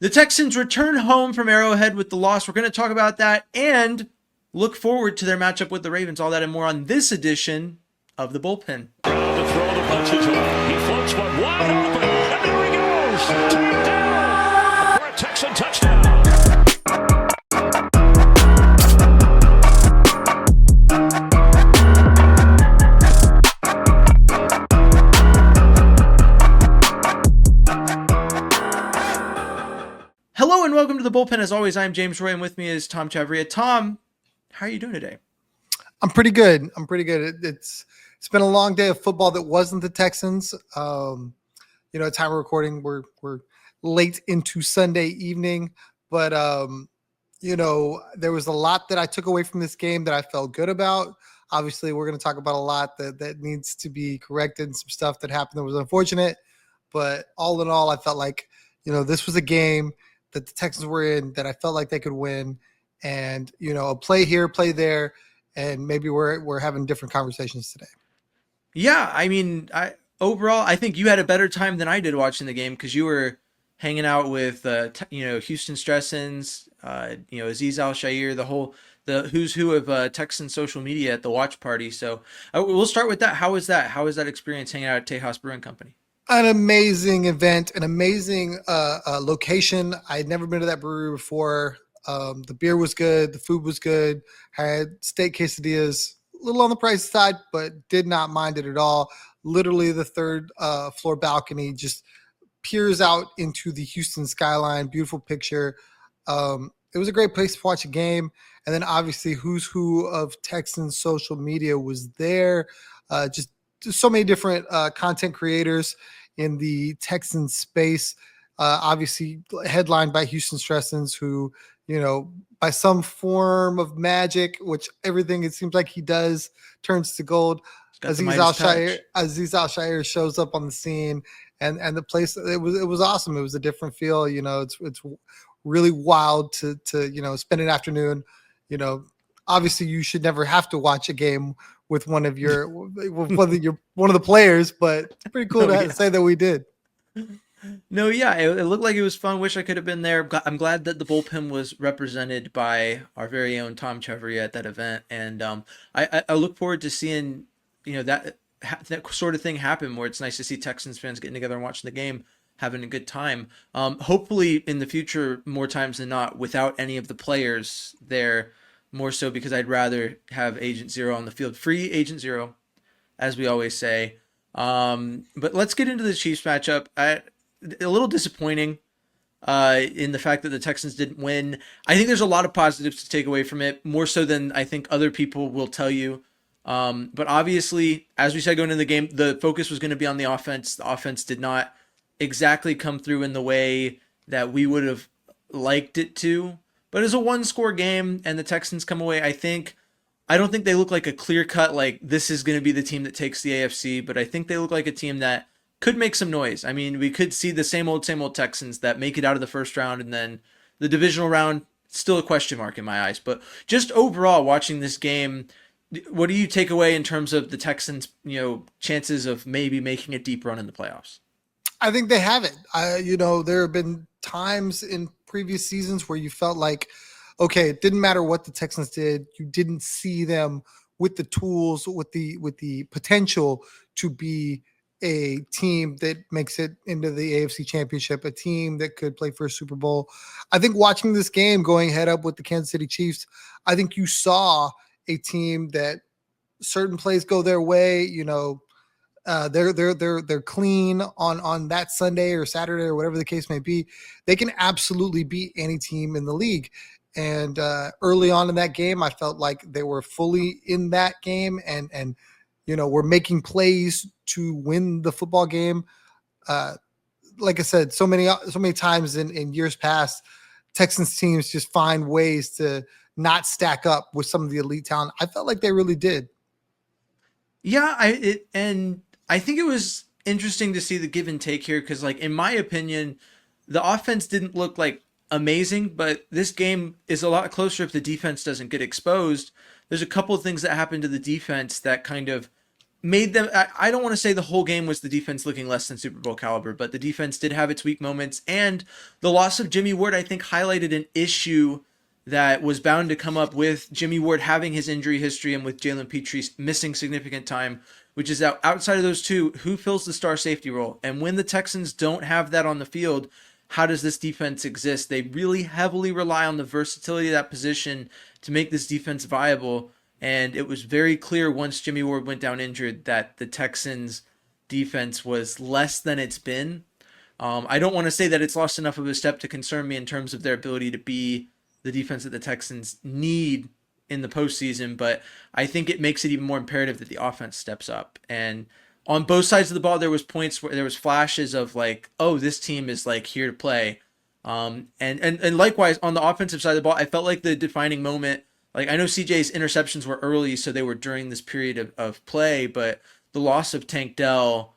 The Texans return home from Arrowhead with the loss. We're going to talk about that and look forward to their matchup with the Ravens. All that and more on this edition of the Bullpen. To throw the punches away. He floats one wide open, and there he goes. Touchdown for a Texan touchdown. Hello and welcome to the Bullpen. As always, I'm James Roy, and with me is Tom Chavria. Tom, how are you doing today? I'm pretty good. It's been a long day of football that wasn't the Texans. Time of recording, we're late into Sunday evening, but there was a lot that I took away from this game that I felt good about. Obviously, we're going to talk about a lot that needs to be corrected and some stuff that happened that was unfortunate. But all in all, I felt like, this was a game that the Texans were in that I felt like they could win, and a play here, play there, and maybe we're having different conversations today. Yeah, I mean, I think you had a better time than I did watching the game because you were hanging out with Houston Stressens, Aziz Al-Shair, the who's who of Texan social media at the watch party. So we'll start with that. How was that? How was that experience hanging out at Tejas Brewing Company? An amazing event, an amazing location. I had never been to that brewery before. The beer was good. The food was good. Had steak quesadillas, a little on the price side, but did not mind it at all. Literally the third floor balcony just peers out into the Houston skyline. Beautiful picture. It was a great place to watch a game. And then obviously who's who of Texans social media was there. Just so many different content creators in the Texan space, obviously headlined by Houston Stressens, who, by some form of magic, which everything it seems like he does turns to gold. Aziz Al-Shair shows up on the scene, and the place, it was awesome. It was a different feel. It's really wild to spend an afternoon. Obviously you should never have to watch a game with one of the players, but it's pretty cool to say that we did. No, yeah, it looked like it was fun. Wish I could have been there. I'm glad that the Bullpen was represented by our very own Tom Chavria at that event, and I look forward to seeing that sort of thing happen, where it's nice to see Texans fans getting together and watching the game, having a good time. Hopefully in the future, more times than not, without any of the players there. More so because I'd rather have Agent Zero on the field. Free Agent Zero, as we always say. But let's get into the Chiefs matchup. A little disappointing in the fact that the Texans didn't win. I think there's a lot of positives to take away from it, more so than I think other people will tell you. But obviously, as we said going into the game, the focus was going to be on the offense. The offense did not exactly come through in the way that we would have liked it to. But it's a one-score game, and the Texans come away. I don't think they look like a clear-cut, like, this is going to be the team that takes the AFC, but I think they look like a team that could make some noise. I mean, we could see the same old Texans that make it out of the first round, and then the divisional round, still a question mark in my eyes. But just overall, watching this game, what do you take away in terms of the Texans, chances of maybe making a deep run in the playoffs? I think they have it. There have been times in previous seasons where you felt like, okay, it didn't matter what the Texans did. You didn't see them with the tools, with the potential to be a team that makes it into the AFC Championship, a team that could play for a Super Bowl. I think watching this game going head up with the Kansas City Chiefs, I think you saw a team that certain plays go their way, they're clean on that Sunday or Saturday or whatever the case may be. They can absolutely beat any team in the league. And early on in that game, I felt like they were fully in that game and were making plays to win the football game. Like I said, so many times in years past, Texans teams just find ways to not stack up with some of the elite talent. I felt like they really did. Yeah, I think it was interesting to see the give and take here because, like, in my opinion, the offense didn't look like amazing, but this game is a lot closer if the defense doesn't get exposed. There's a couple of things that happened to the defense that kind of made them. I don't want to say the whole game was the defense looking less than Super Bowl caliber, but the defense did have its weak moments, and the loss of Jimmy Ward, I think, highlighted an issue that was bound to come up with Jimmy Ward having his injury history and with Jalen Petrie missing significant time, which is that outside of those two, who fills the star safety role? And when the Texans don't have that on the field, how does this defense exist? They really heavily rely on the versatility of that position to make this defense viable. And it was very clear once Jimmy Ward went down injured that the Texans defense was less than it's been. I don't want to say that it's lost enough of a step to concern me in terms of their ability to be the defense that the Texans need in the postseason, but I think it makes it even more imperative that the offense steps up. And on both sides of the ball, there was points where there was flashes of like, oh, this team is like here to play. And likewise on the offensive side of the ball, I felt like the defining moment. Like I know CJ's interceptions were early, so they were during this period of play, but the loss of Tank Dell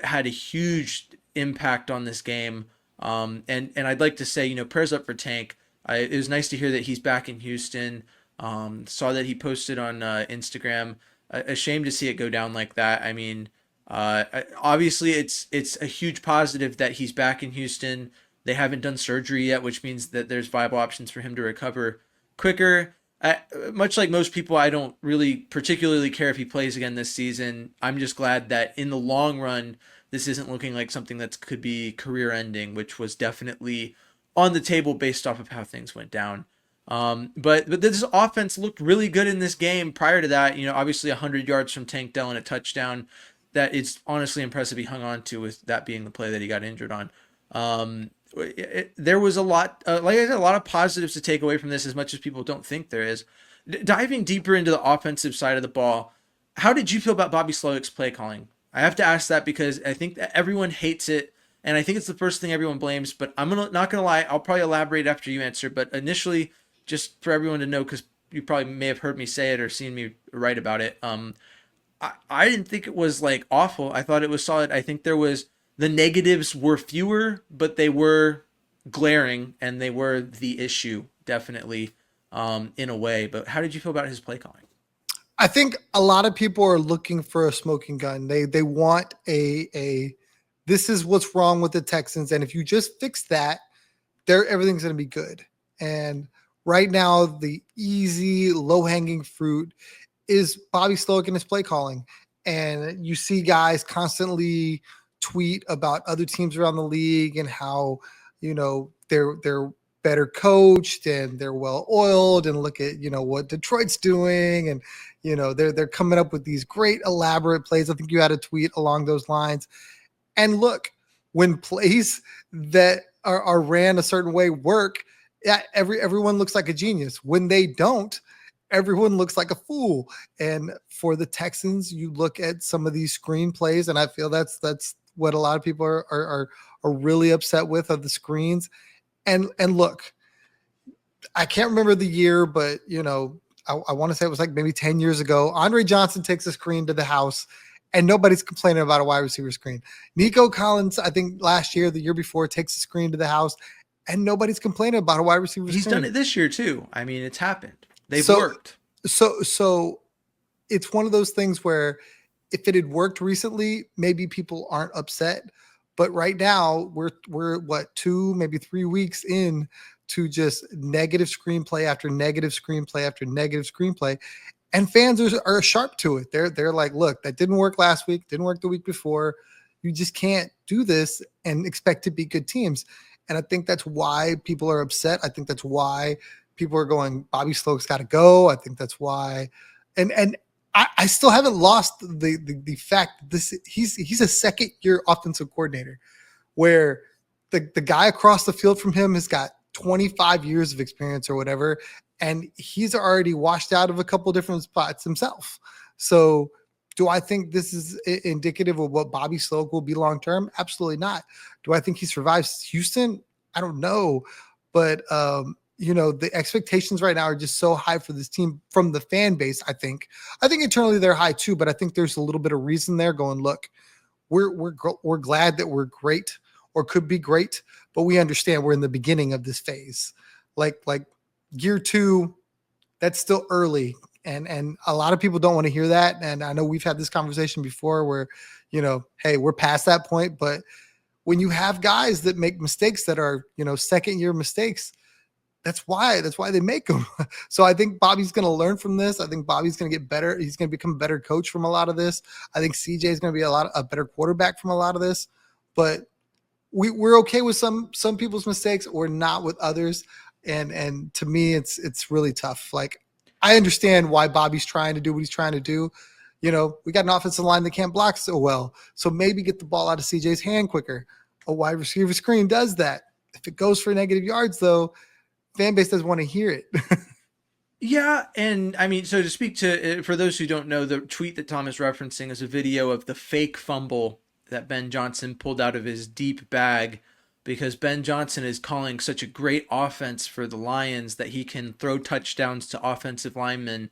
had a huge impact on this game. And I'd like to say, prayers up for Tank. It was nice to hear that he's back in Houston. Saw that he posted on Instagram. A shame to see it go down like that. I mean, obviously it's a huge positive that he's back in Houston. They haven't done surgery yet, which means that there's viable options for him to recover quicker. Much like most people, I don't really particularly care if he plays again this season. I'm just glad that in the long run, this isn't looking like something that could be career ending, which was definitely on the table based off of how things went down. But this offense looked really good in this game. Prior to that, obviously 100 yards from Tank Dell and a touchdown. That it's honestly impressive he hung on to, with that being the play that he got injured on. There was a lot, like I said, a lot of positives to take away from this, as much as people don't think there is. Diving deeper into the offensive side of the ball, how did you feel about Bobby Slowick's play calling? I have to ask that because I think that everyone hates it, and I think it's the first thing everyone blames. But not gonna lie, I'll probably elaborate after you answer. But initially, just for everyone to know, because you probably may have heard me say it or seen me write about it. I didn't think it was like awful. I thought it was solid. I think the negatives were fewer, but they were glaring, and they were the issue, definitely, in a way. But how did you feel about his play calling? I think a lot of people are looking for a smoking gun. They want a this is what's wrong with the Texans, and if you just fix that, everything's going to be good. And right now, the easy, low-hanging fruit is Bobby Slowick and his play calling. And you see guys constantly tweet about other teams around the league and how, they're better coached and they're well oiled, and look at, what Detroit's doing. And, they're coming up with these great elaborate plays. I think you had a tweet along those lines. And look, when plays that are ran a certain way work, yeah, everyone looks like a genius. When they don't, everyone looks like a fool. And for the Texans, you look at some of these screen plays, and I feel that's what a lot of people are really upset with, of the screens. And look, I can't remember the year, but I want to say it was like maybe 10 years ago. Andre Johnson takes a screen to the house, and nobody's complaining about a wide receiver screen. Nico Collins, I think last year, the year before, takes a screen to the house, and nobody's complaining about a wide receiver screen. He's done it this year too. I mean, it's happened. They've worked. So it's one of those things where if it had worked recently, maybe people aren't upset. But right now, we're what, 2, maybe 3 weeks in to just negative screenplay after negative screenplay after negative screenplay. And fans are sharp to it. They're like, look, that didn't work last week, didn't work the week before. You just can't do this and expect to be good teams. And I think that's why people are upset. I think that's why people are going, Bobby Slowick's got to go. I think that's why. And I still haven't lost the fact that he's a second-year offensive coordinator, where the guy across the field from him has got 25 years of experience or whatever, and he's already washed out of a couple different spots himself. So do I think this is indicative of what Bobby Slowick will be long-term? Absolutely not. Do I think he survives Houston? I don't know. But, the expectations right now are just so high for this team from the fan base. I think internally they're high too, but I think there's a little bit of reason there going, look, we're glad that we're great or could be great, but we understand we're in the beginning of this phase. Like year 2, that's still early. And a lot of people don't want to hear that. And I know we've had this conversation before where, hey, we're past that point. But when you have guys that make mistakes that are, second year mistakes, that's why they make them. So I think Bobby's going to learn from this. I think Bobby's going to get better. He's going to become a better coach from a lot of this. I think CJ is going to be a better quarterback from a lot of this. But we're okay with some people's mistakes or not with others. And to me, it's really tough. Like, I understand why Bobby's trying to do what he's trying to do. We got an offensive line that can't block so well. So maybe get the ball out of CJ's hand quicker. A wide receiver screen does that. If it goes for negative yards, though, fan base doesn't want to hear it. Yeah, and I mean, so to speak to, for those who don't know, the tweet that Tom is referencing is a video of the fake fumble that Ben Johnson pulled out of his deep bag, because Ben Johnson is calling such a great offense for the Lions that he can throw touchdowns to offensive linemen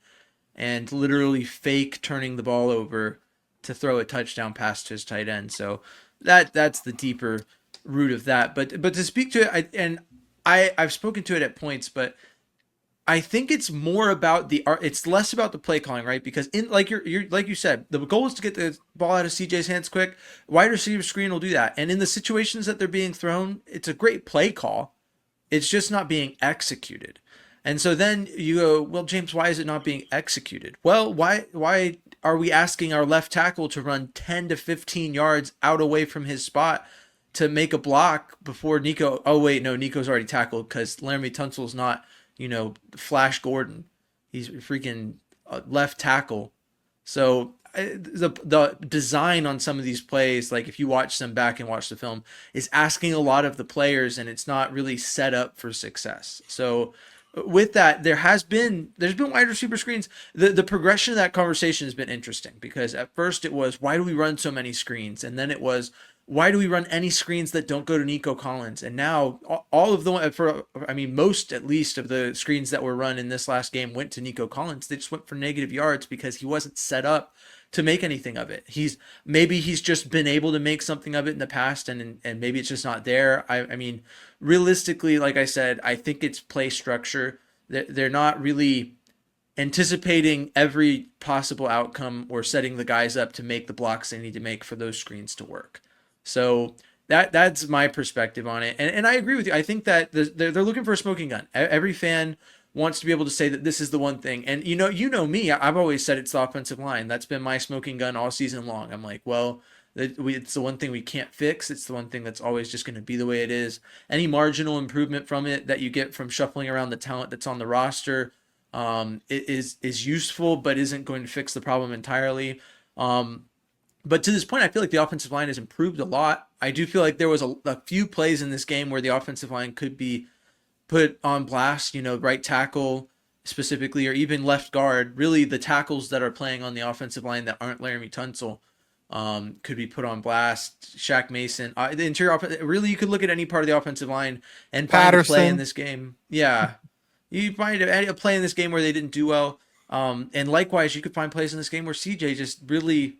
and literally fake turning the ball over to throw a touchdown pass to his tight end. So that's the deeper root of that. But to speak to it, I've spoken to it at points, but I think it's more about the art. It's less about the play calling, right? Because in like you're like you said, the goal is to get the ball out of CJ's hands quick. Wide receiver screen will do that, and in the situations that they're being thrown, it's a great play call. It's just not being executed. And so then you go, well, James, why is it not being executed? Well, why are we asking our left tackle to run 10 to 15 yards out away from his spot to make a block before Nico? Oh wait, no, Nico's already tackled because Laramie Tunsil's not, Flash Gordon. He's freaking left tackle. So the design on some of these plays, like if you watch them back and watch the film, is asking a lot of the players, and it's not really set up for success. So with that, there's been wide receiver screens. The progression of that conversation has been interesting, because at first it was, why do we run so many screens? And then it was, why do we run any screens that don't go to Nico Collins? And now all of most at least of the screens that were run in this last game went to Nico Collins. They just went for negative yards because he wasn't set up to make anything of it. He's just been able to make something of it in the past, and maybe it's just not there. I mean, realistically, like I said, I think it's play structure. They're not really anticipating every possible outcome or setting the guys up to make the blocks they need to make for those screens to work. So that's my perspective on it. And I agree with you. I think that they're looking for a smoking gun. Every fan wants to be able to say that this is the one thing. And you know me, I've always said it's the offensive line. That's been my smoking gun all season long. I'm like, well, it's the one thing we can't fix. It's the one thing that's always just going to be the way it is. Any marginal improvement from it that you get from shuffling around the talent that's on the roster is useful, but isn't going to fix the problem entirely. But to this point, I feel like the offensive line has improved a lot. I do feel like there was a few plays in this game where the offensive line could be put on blast, right tackle specifically, or even left guard. Really, the tackles that are playing on the offensive line that aren't Laramie Tunsil could be put on blast. Shaq Mason, the interior really, you could look at any part of the offensive line and find a play in this game. Yeah, you find a play in this game where they didn't do well. And likewise, you could find plays in this game where CJ just really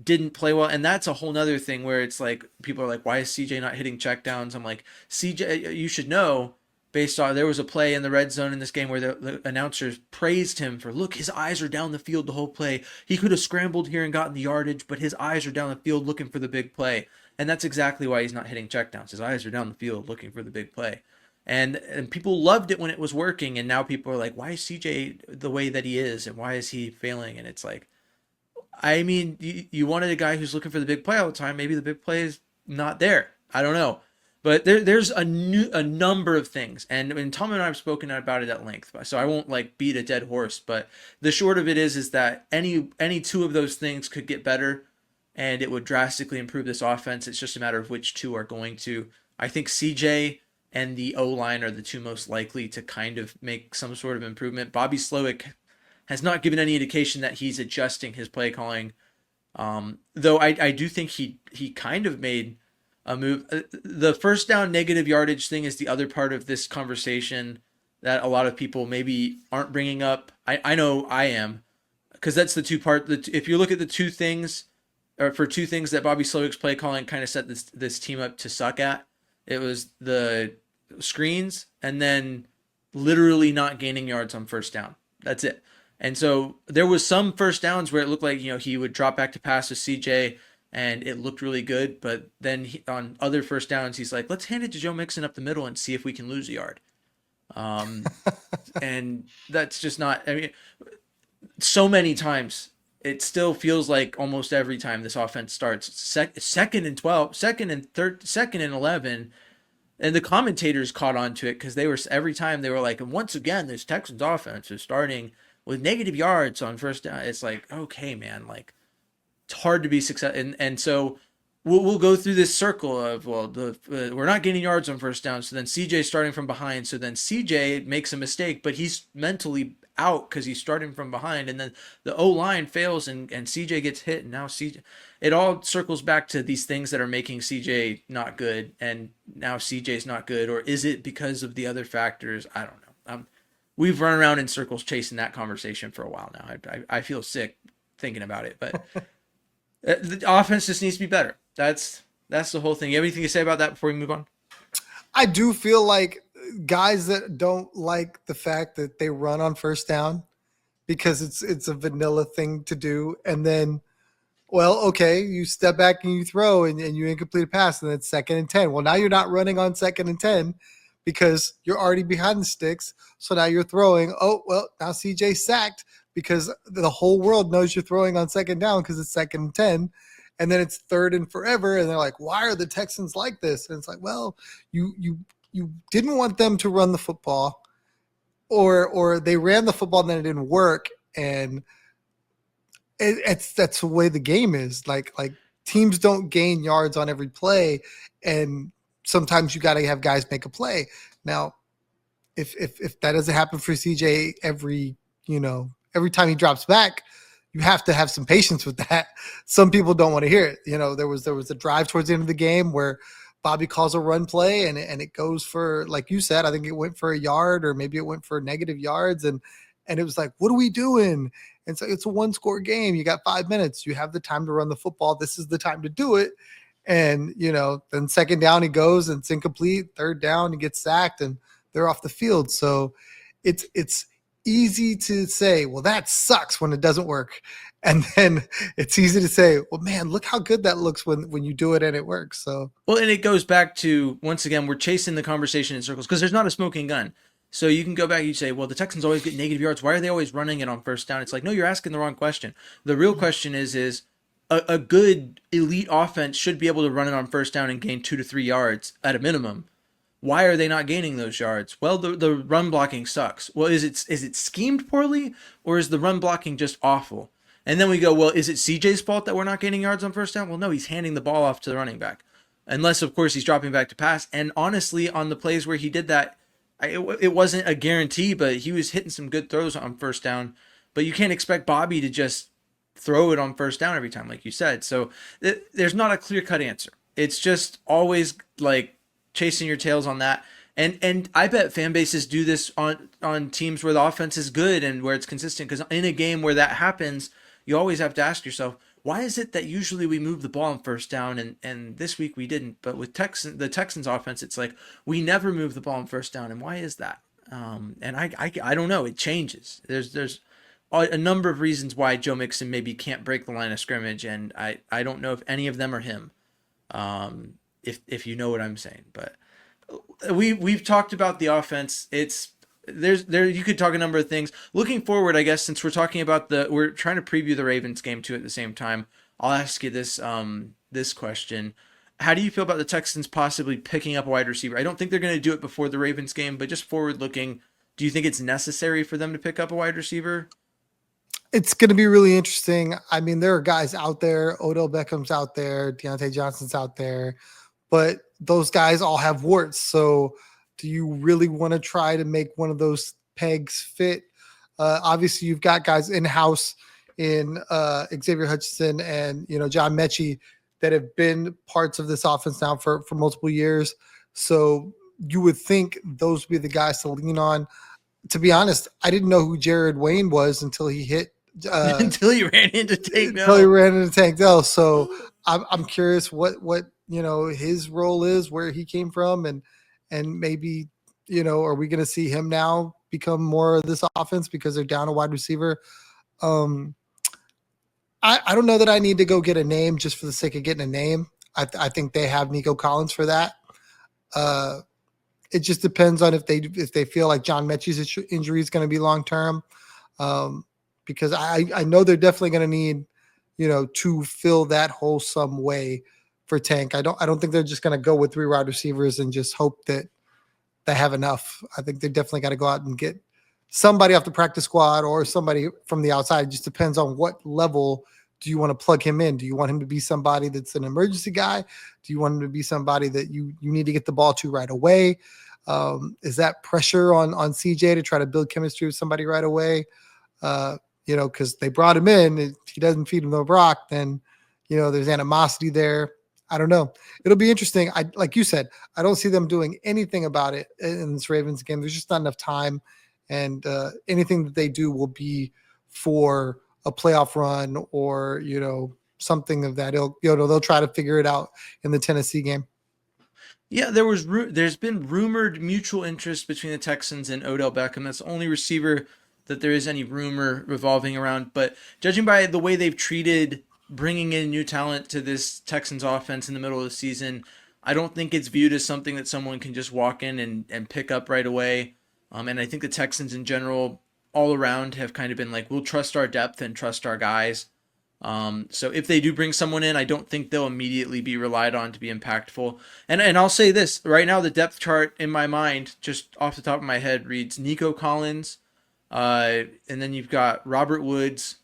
didn't play well. And that's a whole nother thing where it's like, people are like, why is CJ not hitting checkdowns? I'm like, CJ, you should know, based on, there was a play in the red zone in this game where the announcers praised him for, look, his eyes are down the field the whole play. He could have scrambled here and gotten the yardage, but his eyes are down the field looking for the big play. And that's exactly why he's not hitting checkdowns. His eyes are down the field looking for the big play. And people loved it when it was working. And now people are like, why is CJ the way that he is? And why is he failing? And it's like, I mean, you wanted a guy who's looking for the big play all the time. Maybe the big play is not there. I don't know. But there's a number of things. And Tom and I have spoken about it at length. So I won't beat a dead horse. But the short of it is that any two of those things could get better, and it would drastically improve this offense. It's just a matter of which two are going to. I think CJ and the O-line are the two most likely to kind of make some sort of improvement. Bobby Slowick has not given any indication that he's adjusting his play calling. Though I do think he kind of made a move. The first down negative yardage thing is the other part of this conversation that a lot of people maybe aren't bringing up. I know I am, because that's the two part. If you look at the two things, or for two things that Bobby Slowick's play calling kind of set this team up to suck at, it was the screens and then literally not gaining yards on first down. That's it. And so there was some first downs where it looked like, he would drop back to pass with CJ and it looked really good. But then on other first downs, he's like, let's hand it to Joe Mixon up the middle and see if we can lose a yard. Um, and that's just not, I mean, so many times it still feels like almost every time this offense starts, second and 12, second and third, second and 11. And the commentators caught on to it because they were every time they were like, and once again, this Texans offense is starting with negative yards on first down. It's like, okay, man, like it's hard to be successful. And so we'll go through this circle of, well, we're not getting yards on first down. So then CJ starting from behind. So then CJ makes a mistake, but he's mentally out because he's starting from behind. And then the O line fails and CJ gets hit. And now CJ, it all circles back to these things that are making CJ not good. And now CJ's not good. Or is it because of the other factors? I don't know. We've run around in circles chasing that conversation for a while now. I feel sick thinking about it, but the offense just needs to be better. That's the whole thing. You have anything to say about that before we move on? I do feel like guys that don't like the fact that they run on first down because it's a vanilla thing to do. And then, well, okay, you step back and you throw and you incomplete a pass and it's 2nd and 10. Well, now you're not running on 2nd and 10 because you're already behind the sticks. So now you're throwing. Oh, well, now CJ sacked because the whole world knows you're throwing on 2nd down because it's 2nd and 10. And then it's 3rd and forever. And they're like, why are the Texans like this? And it's like, well, you didn't want them to run the football or they ran the football and then it didn't work. And that's the way the game is. Like teams don't gain yards on every play. And sometimes you got to have guys make a play. Now, if that doesn't happen for CJ every time he drops back, you have to have some patience with that. Some people don't want to hear it. There was a drive towards the end of the game where Bobby calls a run play and it goes for, like you said, I think it went for a yard or maybe it went for negative yards. And it was like, what are we doing? And so it's a 1-score game. You got 5 minutes. You have the time to run the football. This is the time to do it. And, then 2nd down he goes and it's incomplete. 3rd down he gets sacked and they're off the field. So it's easy to say, well, that sucks when it doesn't work. And then it's easy to say, well, man, look how good that looks when you do it and it works. So, well, and it goes back to, once again, we're chasing the conversation in circles because there's not a smoking gun. So you can go back and you say, well, the Texans always get negative yards. Why are they always running it on first down? It's like, no, you're asking the wrong question. The real question is a good elite offense should be able to run it on first down and gain 2 to 3 yards at a minimum. Why are they not gaining those yards? Well, the run blocking sucks. Well, is it schemed poorly or is the run blocking just awful? And then we go, well, is it CJ's fault that we're not gaining yards on first down? Well, no, he's handing the ball off to the running back. Unless, of course, he's dropping back to pass. And honestly, on the plays where he did that, it wasn't a guarantee, but he was hitting some good throws on first down. But you can't expect Bobby to just throw it on first down every time, like you said. So there's not a clear-cut answer. It's just always like chasing your tails on that. And I bet fan bases do this on teams where the offense is good and where it's consistent. Because in a game where that happens, you always have to ask yourself, why is it that usually we move the ball on first down and this week we didn't? But with the Texans offense, it's like we never move the ball on first down. And why is that? And I don't know. It changes. There's a number of reasons why Joe Mixon maybe can't break the line of scrimmage. And I don't know if any of them are him. If you know what I'm saying. But we've talked about the offense. You could talk a number of things. Looking forward, I guess, since we're talking about we're trying to preview the Ravens game too at the same time, I'll ask you this question. How do you feel about the Texans possibly picking up a wide receiver? I don't think they're going to do it before the Ravens game, but just forward looking, do you think it's necessary for them to pick up a wide receiver? It's going to be really interesting. I mean, there are guys out there. Odell Beckham's out there. Deontay Johnson's out there. But those guys all have warts. So do you really want to try to make one of those pegs fit? Obviously, you've got guys in-house in Xavier Hutchinson and, John Mechie that have been parts of this offense now for multiple years. So you would think those would be the guys to lean on. To be honest, I didn't know who Jared Wayne was until he hit until he ran into Tank Dell. Until he ran into Tank Dell. So I'm curious what his role is, where he came from, and maybe Are we going to see him now become more of this offense because they're down a wide receiver? Um, I don't know that I need to go get a name just for the sake of getting a name. I think they have Nico Collins for that. Uh, it just depends on if they feel like John Mechie's injury is going to be long term, because I know they're definitely going to need to fill that hole some way for Tank. I don't think they're just going to go with 3 wide receivers and just hope that they have enough. I think they definitely got to go out and get somebody off the practice squad or somebody from the outside. It just depends on what level do you want to plug him in. Do you want him to be somebody that's an emergency guy? Do you want him to be somebody that you need to get the ball to right away? Is that pressure on CJ to try to build chemistry with somebody right away? Because they brought him in. If he doesn't feed him the rock, then, there's animosity there. I don't know. It'll be interesting. Like you said, I don't see them doing anything about it in this Ravens game. There's just not enough time, and anything that they do will be for a playoff run or something of that ilk. They'll try to figure it out in the Tennessee game. Yeah, there's been rumored mutual interest between the Texans and Odell Beckham. That's the only receiver that there is any rumor revolving around. But judging by the way they've treated bringing in new talent to this Texans offense in the middle of the season, I don't think it's viewed as something that someone can just walk in and pick up right away. And I think the Texans in general, all around, have kind of been like, we'll trust our depth and trust our guys. So if they do bring someone in, I don't think they'll immediately be relied on to be impactful. And I'll say this right now: the depth chart in my mind, just off the top of my head, reads Nico Collins, and then you've got Robert Woods,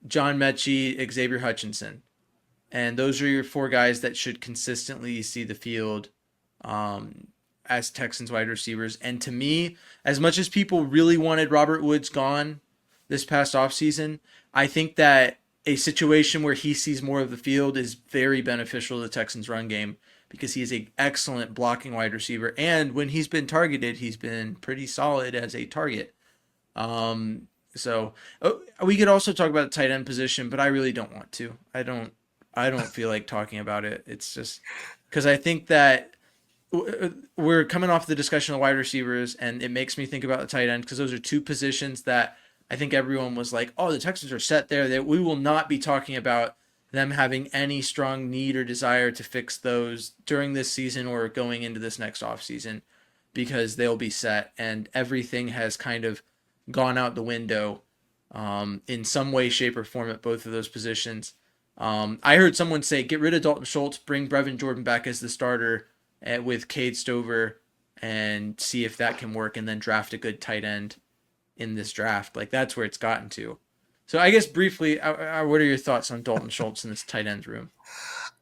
John Mechie, Xavier Hutchinson, and those are your 4 guys that should consistently see the field as Texans wide receivers. And to me, as much as people really wanted Robert Woods gone this past offseason, I think that a situation where he sees more of the field is very beneficial to the Texans run game because he is an excellent blocking wide receiver. And when he's been targeted, he's been pretty solid as a target. So we could also talk about the tight end position, but I really don't want to. I don't feel like talking about it. It's just because I think that we're coming off the discussion of wide receivers, and it makes me think about the tight end because those are 2 positions that I think everyone was like, oh, the Texans are set there. That we will not be talking about them having any strong need or desire to fix those during this season or going into this next offseason because they'll be set and everything has kind of gone out the window in some way, shape, or form at both of those positions. I heard someone say, get rid of Dalton Schultz, bring Brevin Jordan back as the starter with Cade Stover and see if that can work, and then draft a good tight end in this draft. Like, that's where it's gotten to. So I guess briefly, what are your thoughts on Dalton Schultz in this tight end room?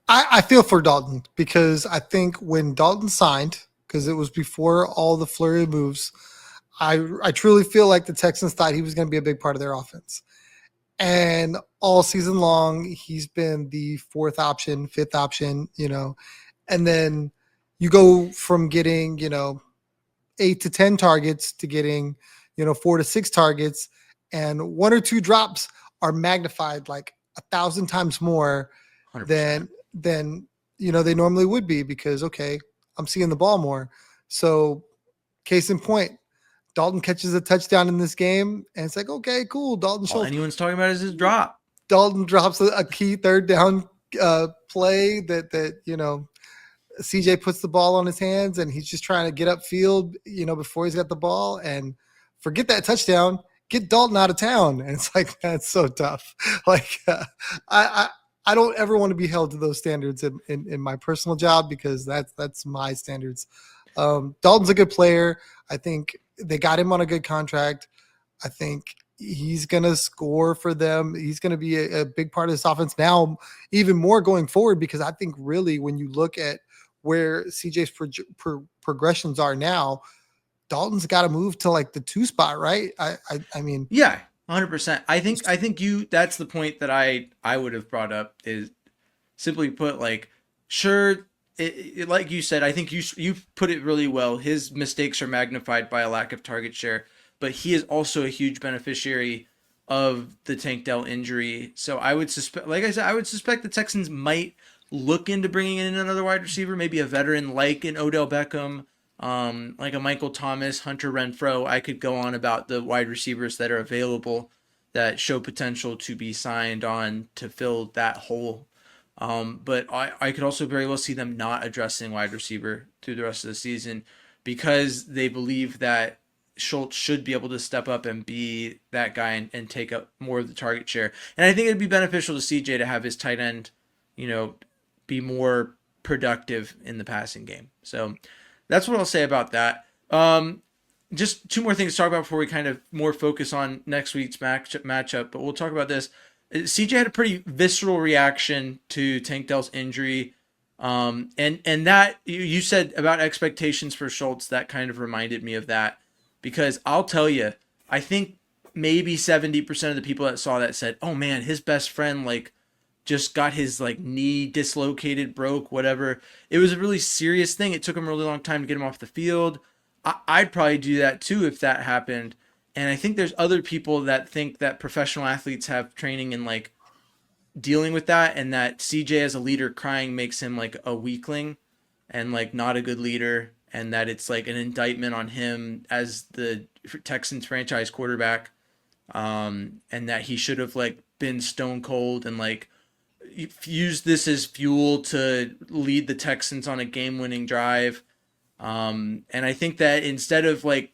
I feel for Dalton because I think when Dalton signed, because it was before all the flurry of moves, I truly feel like the Texans thought he was going to be a big part of their offense. And all season long, he's been the 4th option, 5th option, and then you go from getting, 8 to 10 targets to getting, 4 to 6 targets, and 1 or 2 drops are magnified like 1,000 times more 100%. than they normally would be because, okay, I'm seeing the ball more. So case in point, Dalton catches a touchdown in this game, and it's like, okay, cool. Dalton All Schultz. anyone's talking about is his drop. Dalton drops a key 3rd down play that CJ puts the ball on his hands, and he's just trying to get upfield, before he's got the ball, and forget that touchdown. Get Dalton out of town, and it's like that's so tough. Like I don't ever want to be held to those standards in my personal job because that's my standards. Dalton's a good player. I think they got him on a good contract. I think he's going to score for them. He's going to be a big part of this offense now, even more going forward, because I think really when you look at where CJ's progressions are now, Dalton's got to move to like the 2 spot, right? I mean, Yeah, 100%. I think that's the point that I would have brought up is simply put, like, sure, like you said, I think you put it really well. His mistakes are magnified by a lack of target share, but he is also a huge beneficiary of the Tank Dell injury. So I would suspect, like I said, I would suspect the Texans might look into bringing in another wide receiver, maybe a veteran like an Odell Beckham, like a Michael Thomas, Hunter Renfrow. I could go on about the wide receivers that are available that show potential to be signed on to fill that hole. But I could also very well see them not addressing wide receiver through the rest of the season because they believe that Schultz should be able to step up and be that guy and take up more of the target share. And I think it'd be beneficial to CJ to have his tight end, you know, be more productive in the passing game. So that's what I'll say about that. Just two more things to talk about before we kind of more focus on next week's matchup. But we'll talk about this. CJ had a pretty visceral reaction to Tank Dell's injury. And that you said about expectations for Schultz, that kind of reminded me of that because I'll tell you, I think maybe 70% of the people that saw that said, "Oh man, his best friend like just got his like knee dislocated, broke, whatever." It was a really serious thing. It took him a really long time to get him off the field. I'd probably do that too if that happened. And I think there's other people that think that professional athletes have training in like dealing with that, and that CJ as a leader crying makes him like a weakling and like not a good leader, and that it's like an indictment on him as the Texans franchise quarterback, and that he should have like been stone cold and like used this as fuel to lead the Texans on a game-winning drive. And I think that instead of like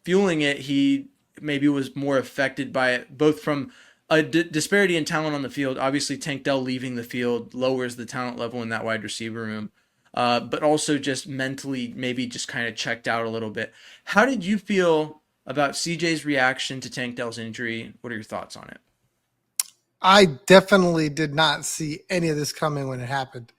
fueling it, he maybe was more affected by it, both from a disparity in talent on the field. Obviously, Tank Dell leaving the field lowers the talent level in that wide receiver room, but also just mentally maybe just kind of checked out a little bit. How did you feel about CJ's reaction to Tank Dell's injury? What are your thoughts on it? I definitely did not see any of this coming when it happened.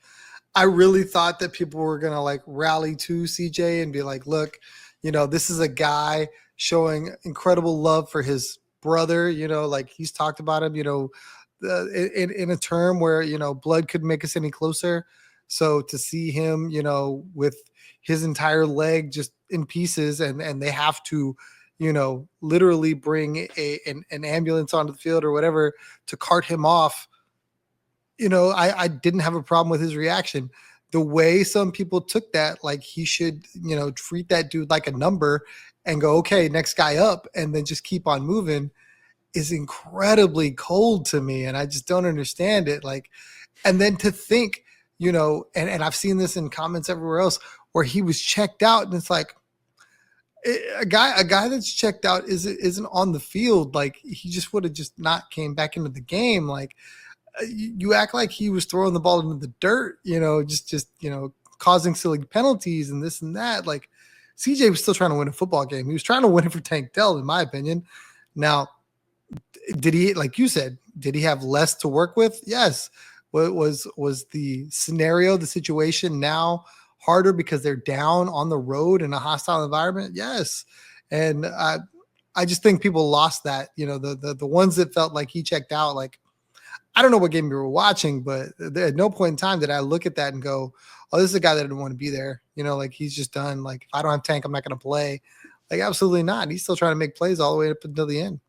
I really thought that people were going to like rally to CJ and be like, look, this is a guy showing incredible love for his brother, like he's talked about him, in a term where, blood couldn't make us any closer. So to see him, with his entire leg just in pieces and they have to, literally bring an ambulance onto the field or whatever to cart him off, I didn't have a problem with his reaction. The way some people took that, like he should, treat that dude like a number and go, okay, next guy up, and then just keep on moving is incredibly cold to me. And I just don't understand it. Like, and then to think, and I've seen this in comments everywhere else where he was checked out and it's like, a guy that's checked out isn't on the field. Like he just would have just not came back into the game. Like, you act like he was throwing the ball into the dirt, just causing silly penalties and this and that. Like CJ was still trying to win a football game. He was trying to win it for Tank Dell, in my opinion. Now, did he, like you said, did he have less to work with? Yes. What was the scenario, the situation now harder because they're down on the road in a hostile environment? Yes. And I just think people lost that, the ones that felt like he checked out, like, I don't know what game you were watching, but at no point in time did I look at that and go, oh, this is a guy that didn't want to be there. Like he's just done. Like, if I don't have Tank, I'm not going to play. Like, absolutely not. He's still trying to make plays all the way up until the end.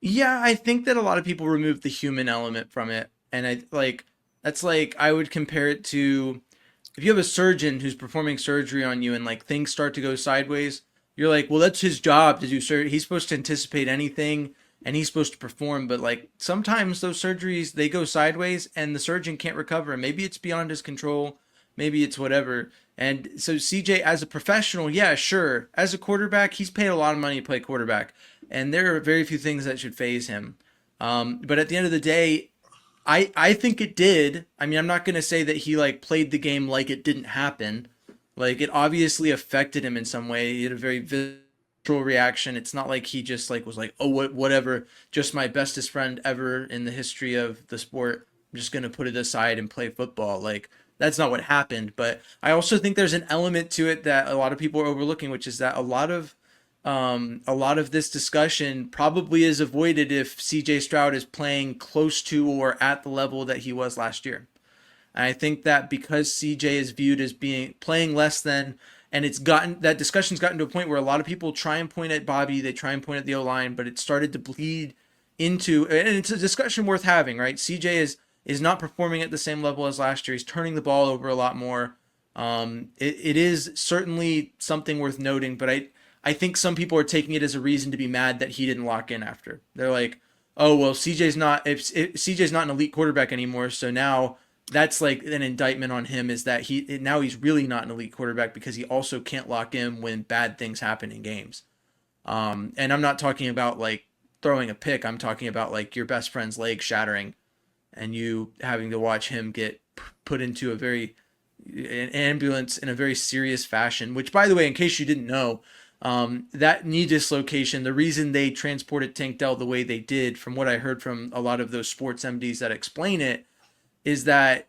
Yeah, I think that a lot of people remove the human element from it. And that's like, I would compare it to if you have a surgeon who's performing surgery on you and like things start to go sideways, you're like, well, that's his job to do surgery. He's supposed to anticipate anything and he's supposed to perform. But like sometimes those surgeries, they go sideways and the surgeon can't recover. Maybe it's beyond his control. Maybe it's whatever. And so CJ, as a professional, yeah, sure. As a quarterback, he's paid a lot of money to play quarterback. And there are very few things that should phase him. But at the end of the day, I think it did. I mean, I'm not going to say that he like played the game like it didn't happen. Like it obviously affected him in some way. He had a very visceral reaction. It's not like he just like was like, oh, whatever, just my bestest friend ever in the history of the sport. I'm just going to put it aside and play football. Like that's not what happened. But I also think there's an element to it that a lot of people are overlooking, which is that a lot of this discussion probably is avoided if CJ Stroud is playing close to or at the level that he was last year. And I think that because CJ is viewed as being playing less than, and it's gotten that discussion's gotten to a point where a lot of people try and point at Bobby, they try and point at the O-line, but it started to bleed into, and it's a discussion worth having, right? CJ is not performing at the same level as last year. He's turning the ball over a lot more. It is certainly something worth noting, but I think some people are taking it as a reason to be mad that he didn't lock in after. They're like, oh well, CJ's not if CJ's not an elite quarterback anymore, so now that's like an indictment on him is that now he's really not an elite quarterback because he also can't lock in when bad things happen in games. And I'm not talking about like throwing a pick. I'm talking about like your best friend's leg shattering and you having to watch him get put into an ambulance in a very serious fashion. Which, by the way, in case you didn't know, that knee dislocation, the reason they transported Tank Dell the way they did, from what I heard from a lot of those sports MDs that explain it, is that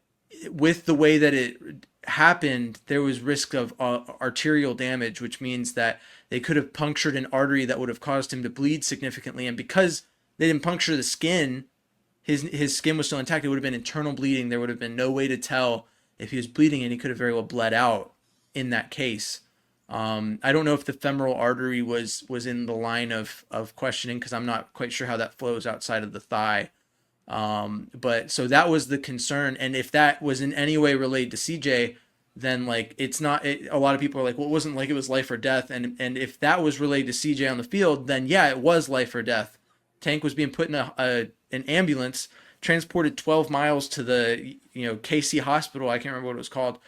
with the way that it happened, there was risk of arterial damage, which means that they could have punctured an artery that would have caused him to bleed significantly. And because they didn't puncture the skin, his skin was still intact. It would have been internal bleeding. There would have been no way to tell if he was bleeding, and he could have very well bled out in that case. I don't know if the femoral artery was in the line of questioning because I'm not quite sure how that flows outside of the thigh. But so that was the concern, and if that was in any way related to CJ, then like it's not. A lot of people are like, well, it wasn't like it was life or death, and if that was related to CJ on the field, then yeah, it was life or death. Tank was being put in an ambulance, transported 12 miles to the KC hospital. I can't remember what it was called.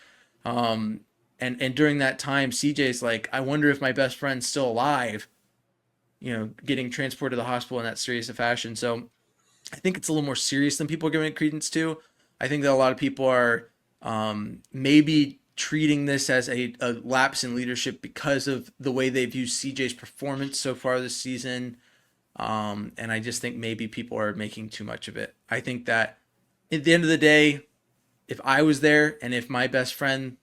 And during that time, CJ's like, I wonder if my best friend's still alive. Getting transported to the hospital in that serious a fashion. So I think it's a little more serious than people are giving it credence to. I think that a lot of people are maybe treating this as a lapse in leadership because of the way they view CJ's performance so far this season. And I just think maybe people are making too much of it. I think that at the end of the day, if I was there and if my best friend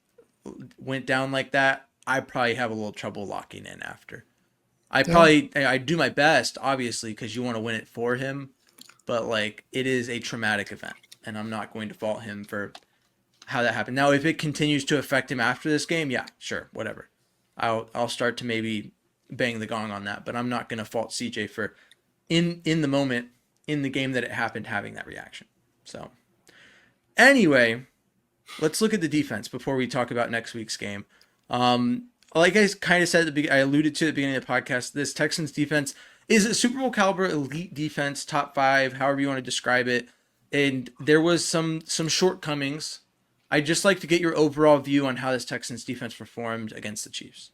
went down like that, I'd probably have a little trouble locking in after. I do my best, obviously, because you want to win it for him. But like it is a traumatic event, and I'm not going to fault him for how that happened. Now, if it continues to affect him after this game, yeah, sure, whatever. I'll start to maybe bang the gong on that, but I'm not going to fault CJ for in the moment in the game that it happened having that reaction. So anyway, let's look at the defense before we talk about next week's game. Like I kind of said at I alluded to at the beginning of the podcast, this Texans defense is a Super Bowl caliber elite defense, top 5, however you want to describe it. And there was some shortcomings. I'd just like to get your overall view on how this Texans defense performed against the Chiefs.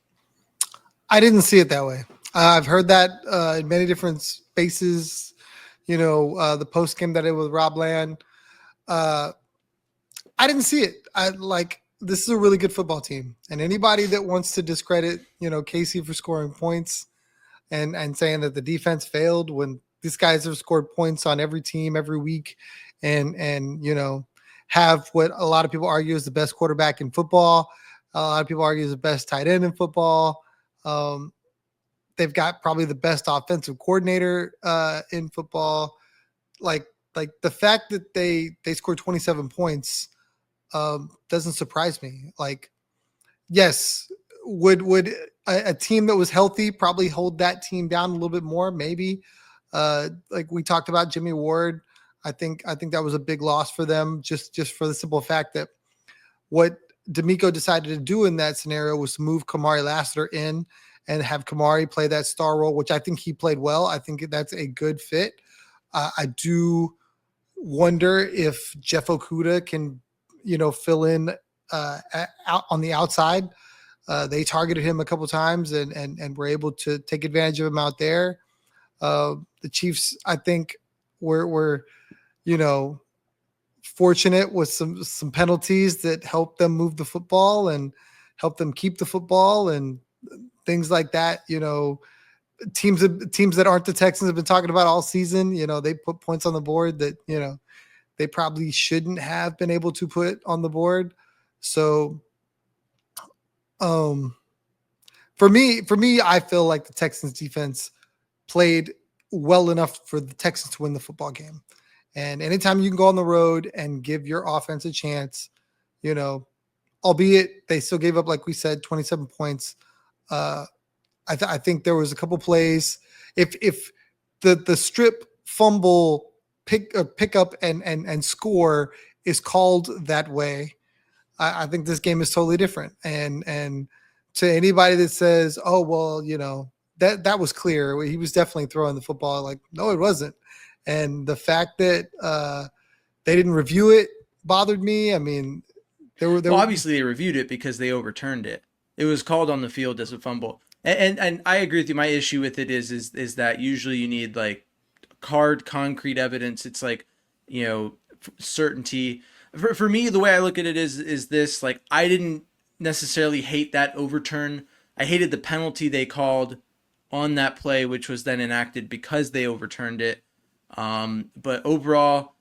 I didn't see it that way. I've heard that in many different spaces. The post game that I did with Rob Land. I didn't see it. This is a really good football team, and anybody that wants to discredit, Casey for scoring points and saying that the defense failed when these guys have scored points on every team every week, and have what a lot of people argue is the best quarterback in football. A lot of people argue is the best tight end in football. They've got probably the best offensive coordinator in football. Like the fact that they scored 27 points doesn't surprise me. Like, yes, would a team that was healthy probably hold that team down a little bit more? Maybe. Like we talked about Jimmy Ward. I think that was a big loss for them just for the simple fact that what D'Amico decided to do in that scenario was to move Kamari Lassiter in and have Kamari play that star role, which I think he played well. I think that's a good fit. I do wonder if Jeff Okudah can, fill in out on the outside. They targeted him a couple times and were able to take advantage of him out there. The Chiefs, I think, were fortunate with some penalties that helped them move the football and help them keep the football and things like that. Teams that aren't the Texans have been talking about all season. They put points on the board that they probably shouldn't have been able to put on the board. So, for me, I feel like the Texans defense played well enough for the Texans to win the football game. And anytime you can go on the road and give your offense a chance, albeit they still gave up, like we said, 27 points. I think there was a couple plays. If the strip fumble pick up and score is called that way, I think this game is totally different. And to anybody that says, "Oh well, that was clear," he was definitely throwing the football. Like, no, it wasn't. And the fact that they didn't review it bothered me. I mean, there Well, were obviously they reviewed it because they overturned it. It was called on the field as a fumble. And I agree with you. My issue with it is that usually you need like hard concrete evidence. It's like, certainty. For me, the way I look at it is this, like, I didn't necessarily hate that overturn. I hated the penalty they called on that play, which was then enacted because they overturned it. But overall,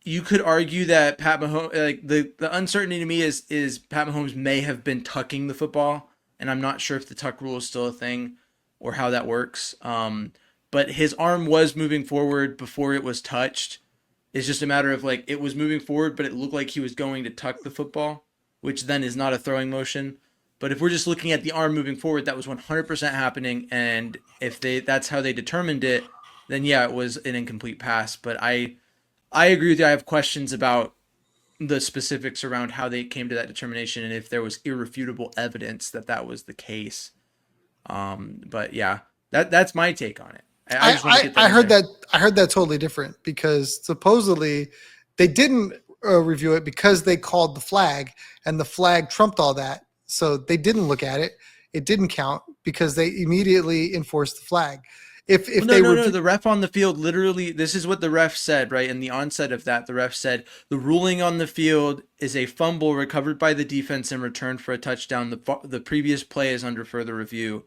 you could argue that Pat Mahomes, like the uncertainty to me is Pat Mahomes may have been tucking the football, and I'm not sure if the tuck rule is still a thing or how that works. But his arm was moving forward before it was touched. It's just a matter of like it was moving forward, but it looked like he was going to tuck the football, which then is not a throwing motion. But if we're just looking at the arm moving forward, that was 100% happening, and if that's how they determined it, then yeah, it was an incomplete pass. But I agree with you. I have questions about the specifics around how they came to that determination and if there was irrefutable evidence that that was the case. But yeah, that's my take on it. I just want to get that I in heard there. that I heard that totally different because supposedly they didn't review it because they called the flag and the flag trumped all that. So they didn't look at it. It didn't count because they immediately enforced the flag. If Well, no, they no, were no. The ref on the field literally, this is what the ref said, right? In the onset of that, the ref said the ruling on the field is a fumble recovered by the defense and returned for a touchdown. The previous play is under further review.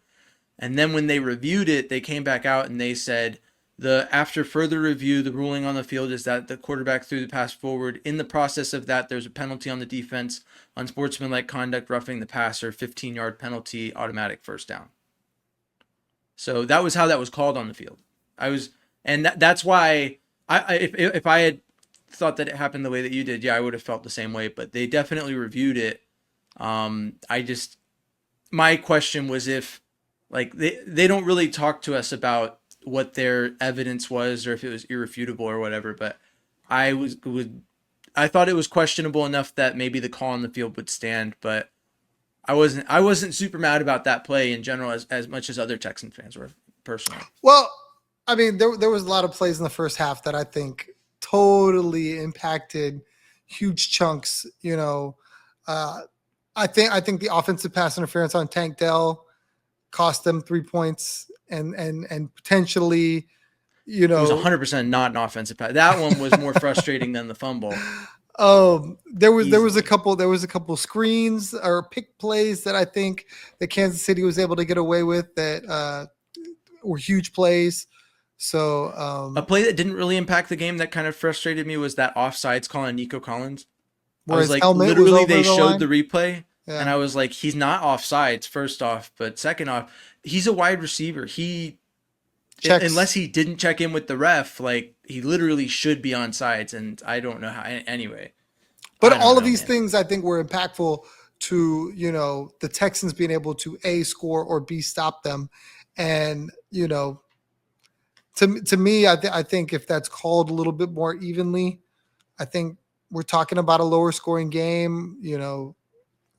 And then when they reviewed it, they came back out and they said the after further review, the ruling on the field is that the quarterback threw the pass forward. In the process of that, there's a penalty on the defense on sportsmanlike conduct, roughing the passer, 15-yard penalty, automatic first down. So that was how that was called on the field. I was, and that's why if I had thought that it happened the way that you did, yeah, I would have felt the same way. But they definitely reviewed it. I just my question was if like they don't really talk to us about what their evidence was or if it was irrefutable or whatever. But I thought it was questionable enough that maybe the call on the field would stand, but I wasn't super mad about that play in general as much as other Texan fans were personally. well, I mean, there was a lot of plays in the first half that I think totally impacted huge chunks. Uh, I think the offensive pass interference on Tank Dell cost them 3 points and potentially, you It was know, 100% not an offensive pass. That one was more frustrating than the fumble. there was a Easily. couple screens or pick plays that I think that Kansas City was able to get away with that were huge plays. So A play that didn't really impact the game that kind of frustrated me was that offsides call on Nico Collins. I where was his like, helmet was literally, over they the showed line, the replay, and yeah, I was like, he's not offsides, first off, but second off, he's a wide receiver. checks. Unless he didn't check in with the ref, like, he literally should be on sides, and I don't know how. Anyway, But I don't all of know, these man. things I think were impactful to the Texans being able to A, score, or B, stop them. And to me, I think if that's called a little bit more evenly, I think we're talking about a lower scoring game.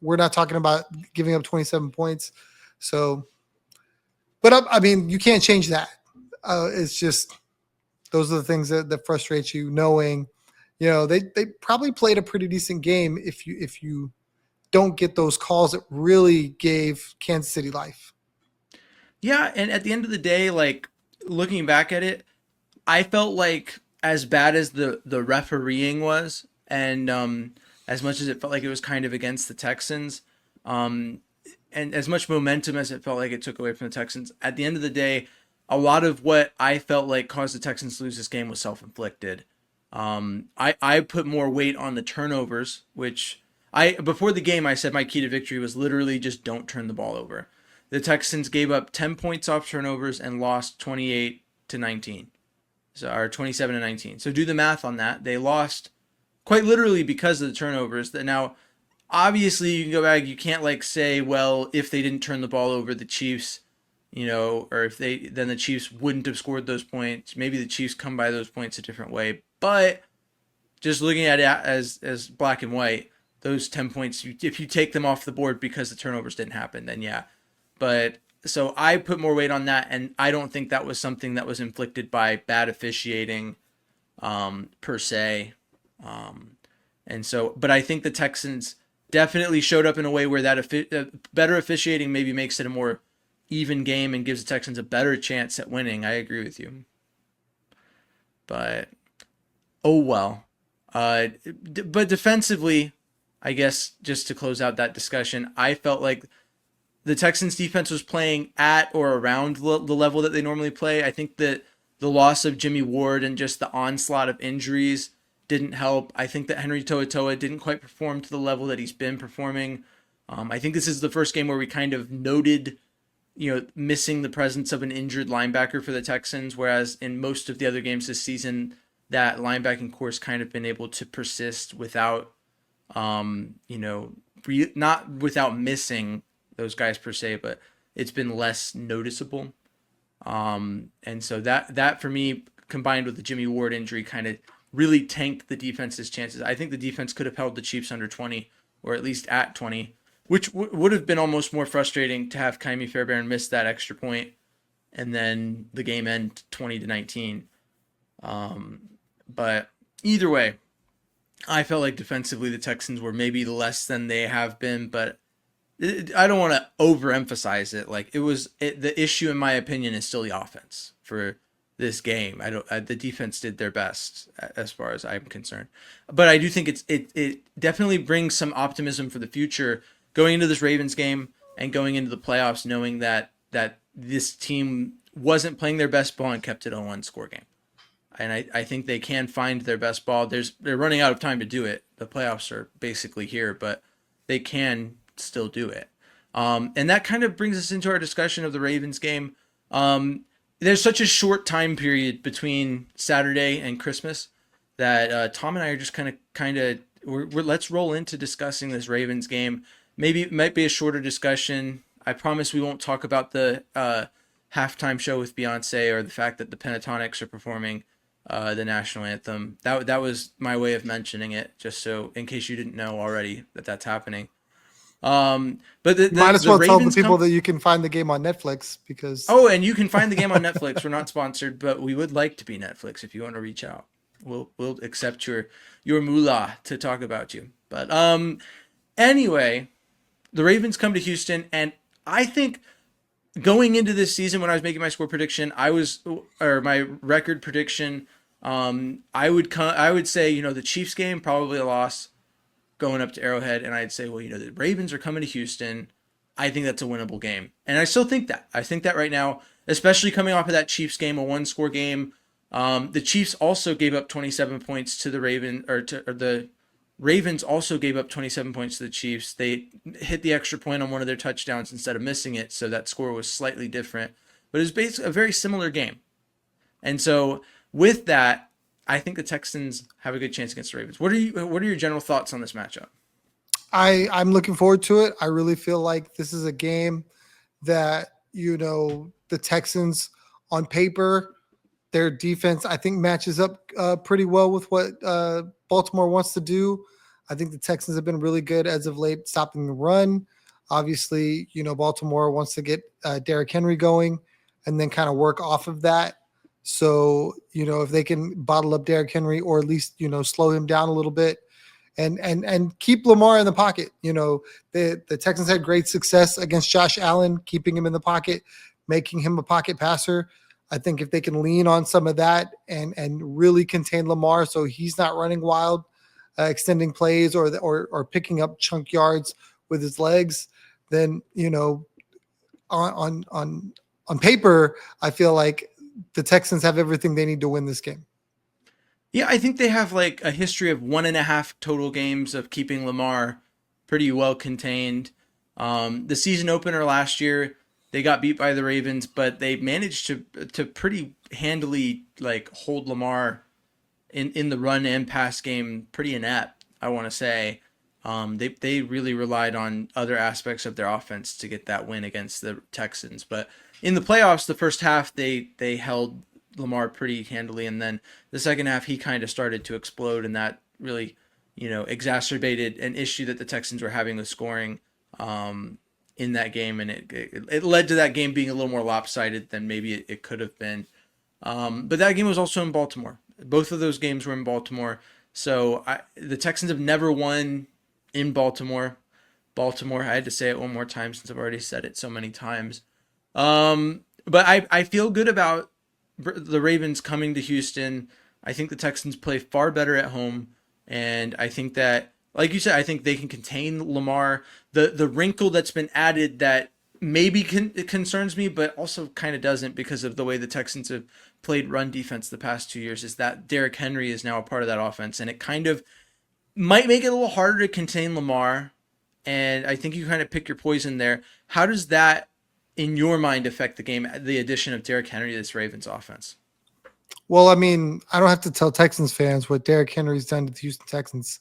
We're not talking about giving up 27 points. So, but I mean, you can't change that. It's just those are the things that frustrate you, knowing they probably played a pretty decent game if you don't get those calls that really gave Kansas City life. Yeah, and at the end of the day, like, looking back at it, I felt like as bad as the refereeing was, and as much as it felt like it was kind of against the Texans, um, and as much momentum as it felt like it took away from the Texans, at the end of the day, a lot of what I felt like caused the Texans to lose this game was self inflicted. I put more weight on the turnovers, which I before the game I said my key to victory was literally just don't turn the ball over. The Texans gave up 10 points off turnovers and lost 28-19. So or 27-19. So do the math on that. They lost quite literally because of the turnovers. That now obviously you can go back, you can't like say, well, if they didn't turn the ball over, the Chiefs, or if they then the Chiefs wouldn't have scored those points. Maybe the Chiefs come by those points a different way. But just looking at it as black and white, those 10 points, if you take them off the board because the turnovers didn't happen, then yeah. But so I put more weight on that, and I don't think that was something that was inflicted by bad officiating per se. And so, but I think the Texans definitely showed up in a way where better officiating maybe makes it a more even game and gives the Texans a better chance at winning. I agree with you. But oh well. But defensively, I guess just to close out that discussion, I felt like the Texans defense was playing at or around the level that they normally play. I think that the loss of Jimmy Ward and just the onslaught of injuries didn't help. I think that Henry To'oTo'o didn't quite perform to the level that he's been performing. I think this is the first game where we kind of noted, missing the presence of an injured linebacker for the Texans, whereas in most of the other games this season, that linebacking core's kind of been able to persist without, not without missing those guys per se, but it's been less noticeable. And so that for me, combined with the Jimmy Ward injury, kind of really tanked the defense's chances. I think the defense could have held the Chiefs under 20, or at least at 20, which would have been almost more frustrating to have Kaimi Fairbairn miss that extra point and then the game end 20-19. But either way, I felt like defensively the Texans were maybe less than they have been, but I don't want to overemphasize it. Like the issue in my opinion is still the offense for this game. The defense did their best as far as I'm concerned, but I do think it definitely brings some optimism for the future going into this Ravens game and going into the playoffs, knowing that this team wasn't playing their best ball and kept it a 1 score game. And I think they can find their best ball. They're running out of time to do it. The playoffs are basically here, but they can still do it. And that kind of brings us into our discussion of the Ravens game. There's such a short time period between Saturday and Christmas that Tom and I are just kind of let's roll into discussing this Ravens game. Maybe it might be a shorter discussion. I promise we won't talk about the halftime show with Beyonce or the fact that the Pentatonics are performing the national anthem. That was my way of mentioning it, just so in case you didn't know already that's happening. But might as well tell the people that you can find the game on Netflix because and you can find the game on Netflix. We're not sponsored, but we would like to be Netflix. If you want to reach out, we'll accept your moolah to talk about you. But anyway, the Ravens come to Houston, and I think going into this season when I was making my score prediction, my record prediction, I would say the Chiefs game probably a loss going up to Arrowhead, and I'd say, the Ravens are coming to Houston. I think that's a winnable game, and I still think that. I think that right now, especially coming off of that Chiefs game, a 1-score game. The Chiefs also gave up 27 points to the the Ravens also gave up 27 points to the Chiefs. They hit the extra point on one of their touchdowns instead of missing it, so that score was slightly different. But it was basically a very similar game. And so with that, I think the Texans have a good chance against the Ravens. What are your general thoughts on this matchup? I'm looking forward to it. I really feel like this is a game that, the Texans on paper, their defense, I think matches up pretty well with what Baltimore wants to do. I think the Texans have been really good as of late stopping the run. Obviously, Baltimore wants to get Derrick Henry going and then kind of work off of that. So, if they can bottle up Derrick Henry or at least, slow him down a little bit and keep Lamar in the pocket. The Texans had great success against Josh Allen, keeping him in the pocket, making him a pocket passer. I think if they can lean on some of that and really contain Lamar so he's not running wild, extending plays or picking up chunk yards with his legs, then, on paper, I feel like the Texans have everything they need to win this game. Yeah, I think they have like a history of 1.5 total games of keeping Lamar pretty well contained. The season opener last year, they got beat by the Ravens, but they managed to pretty handily hold Lamar in the run and pass game pretty inept, I want to say. They really relied on other aspects of their offense to get that win against the Texans. But in the playoffs, the first half, they held Lamar pretty handily, and then the second half, he kind of started to explode, and that really exacerbated an issue that the Texans were having with scoring in that game, and it led to that game being a little more lopsided than maybe it could have been. But that game was also in Baltimore. Both of those games were in Baltimore. So the Texans have never won in Baltimore. Baltimore. I had to say it one more time since I've already said it so many times. But I feel good about the Ravens coming to Houston. I think the Texans play far better at home, and I think that, like you said, I think they can contain Lamar. The wrinkle that's been added that maybe it concerns me, but also kind of doesn't because of the way the Texans have played run defense the past 2 years is that Derrick Henry is now a part of that offense, and it kind of might make it a little harder to contain Lamar. And I think you kind of pick your poison there. How does that, in your mind, affect the game? The addition of Derrick Henry to this Ravens offense. Well, I mean, I don't have to tell Texans fans what Derrick Henry's done to the Houston Texans.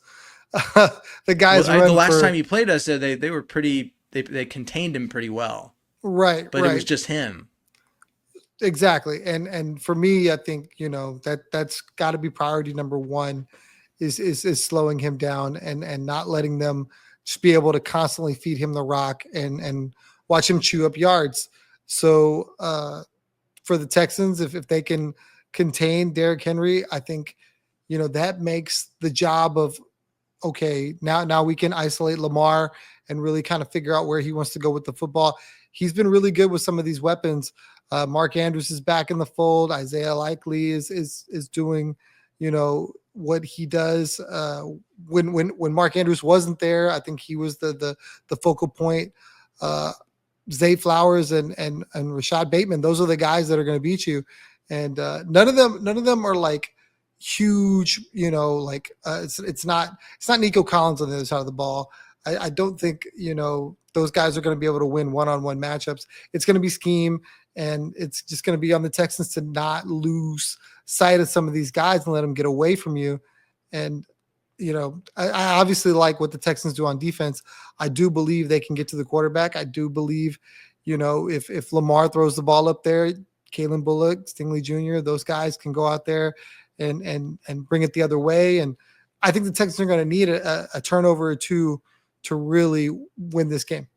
The guys the last time he played us, they were pretty. They contained him pretty well. Right, but it was just him. Exactly. And for me, I think, that's got to be priority number one is slowing him down and not letting them just be able to constantly feed him the rock and watch him chew up yards. So for the Texans, if they can contain Derrick Henry, I think, that makes the job of, okay, now we can isolate Lamar and really kind of figure out where he wants to go with the football. He's been really good with some of these weapons. Mark Andrews is back in the fold. Isaiah Likely is doing, what he does. When Mark Andrews wasn't there, I think he was the focal point. Zay Flowers and Rashad Bateman, those are the guys that are going to beat you. And none of them are like huge, it's not Nico Collins on the other side of the ball. I don't think, those guys are going to be able to win one-on-one matchups. It's going to be scheme, and it's just going to be on the Texans to not lose sight of some of these guys and let them get away from you. And, I obviously like what the Texans do on defense. I do believe they can get to the quarterback. I do believe, if Lamar throws the ball up there, Kalen Bullock, Stingley Jr., those guys can go out there and bring it the other way. And I think the Texans are going to need a turnover or two to really win this game.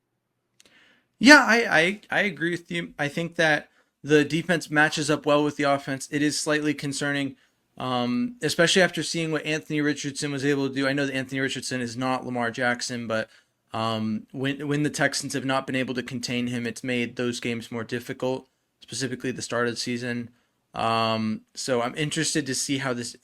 Yeah, I agree with you. I think that the defense matches up well with the offense. It is slightly concerning, especially after seeing what Anthony Richardson was able to do. I know that Anthony Richardson is not Lamar Jackson, but when the Texans have not been able to contain him, it's made those games more difficult, specifically the start of the season. So I'm interested to see how this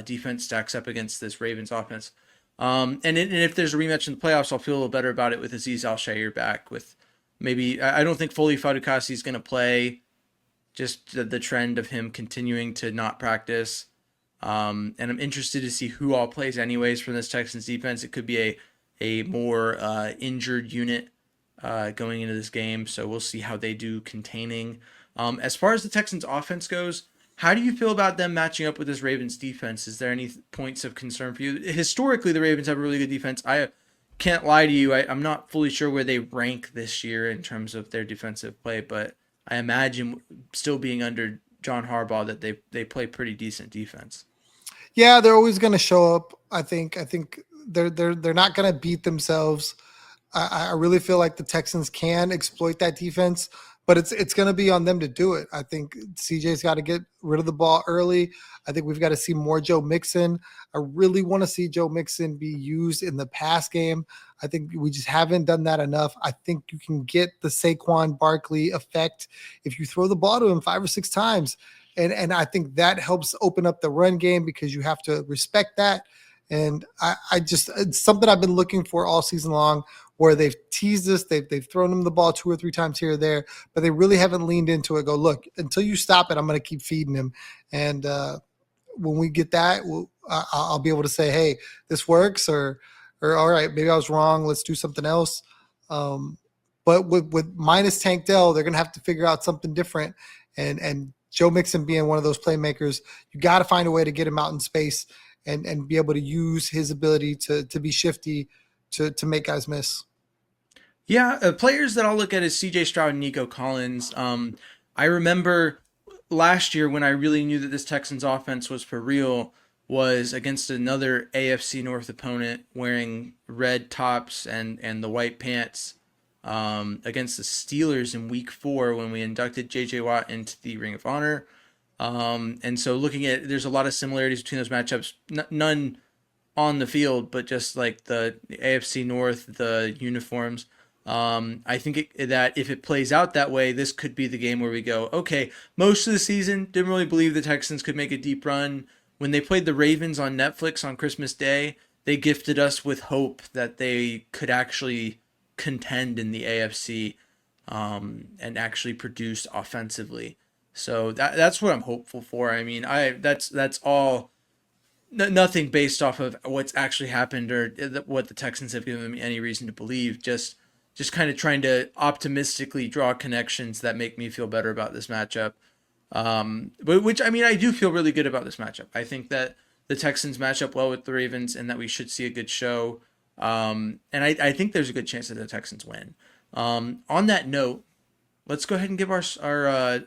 defense stacks up against this Ravens offense. And if there's a rematch in the playoffs, I'll feel a little better about it with Azeez Al-Shaair back. With maybe I don't think Foley Fatukasi is going to play. Just the trend of him continuing to not practice. And I'm interested to see who all plays anyways from this Texans defense. It could be a more injured unit going into this game, so we'll see how they do containing. As far as the Texans offense goes, how do you feel about them matching up with this Ravens defense? Is there any points of concern for you? Historically, the Ravens have a really good defense. I can't lie to you. I'm not fully sure where they rank this year in terms of their defensive play, but I imagine still being under John Harbaugh that they play pretty decent defense. Yeah, they're always going to show up. I think they're not going to beat themselves. I really feel like the Texans can exploit that defense, but it's going to be on them to do it. I think CJ's got to get rid of the ball early. I think we've got to see more Joe Mixon. I really want to see Joe Mixon be used in the pass game. I think we just haven't done that enough. I think you can get the Saquon Barkley effect if you throw the ball to him 5 or 6 times. And I think that helps open up the run game because you have to respect that. And I just, it's something I've been looking for all season long, where they've teased us, they've thrown him the ball 2 or 3 times here or there, but they really haven't leaned into it. Go, look, until you stop it, I'm going to keep feeding him. And when we get that, I'll be able to say, hey, this works, or all right, maybe I was wrong. Let's do something else. But with minus Tank Dell, they're going to have to figure out something different. And Joe Mixon being one of those playmakers, you got to find a way to get him out in space and be able to use his ability to be shifty to make guys miss. Yeah, players that I'll look at is C.J. Stroud and Nico Collins. I remember last year when I really knew that this Texans offense was for real, was against another AFC North opponent wearing red tops and the white pants against the Steelers in Week 4 when we inducted J.J. Watt into the Ring of Honor. And so looking at, there's a lot of similarities between those matchups. None on the field, but just like the AFC North, the uniforms. I think that if it plays out that way, this could be the game where we go, okay, most of the season, didn't really believe the Texans could make a deep run. When they played the Ravens on Netflix on Christmas Day, they gifted us with hope that they could actually contend in the AFC and actually produce offensively. So that's what I'm hopeful for. I mean, that's all nothing based off of what's actually happened or what the Texans have given me any reason to believe. Just kind of trying to optimistically draw connections that make me feel better about this matchup. But which I mean, I do feel really good about this matchup. I think that the Texans match up well with the Ravens, and that we should see a good show. And I think there's a good chance that the Texans win. On that note, let's go ahead and give our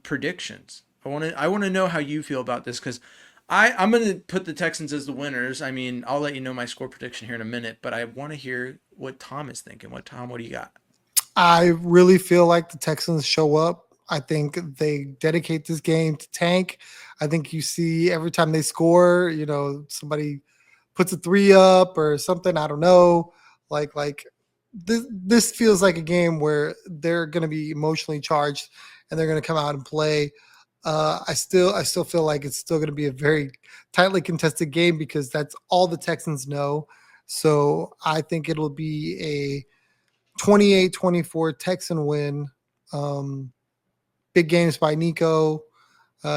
predictions. I want to know how you feel about this because I'm going to put the Texans as the winners. I mean, I'll let you know my score prediction here in a minute, but I want to hear what Tom is thinking. What do you got? I really feel like the Texans show up. I think they dedicate this game to Tank. I think you see every time they score, somebody puts a 3 up or something. I don't know. Like this feels like a game where they're going to be emotionally charged and they're going to come out and play. I still feel like it's still going to be a very tightly contested game because that's all the Texans know. So I think it'll be a 28-24 Texan win. Big games by Nico,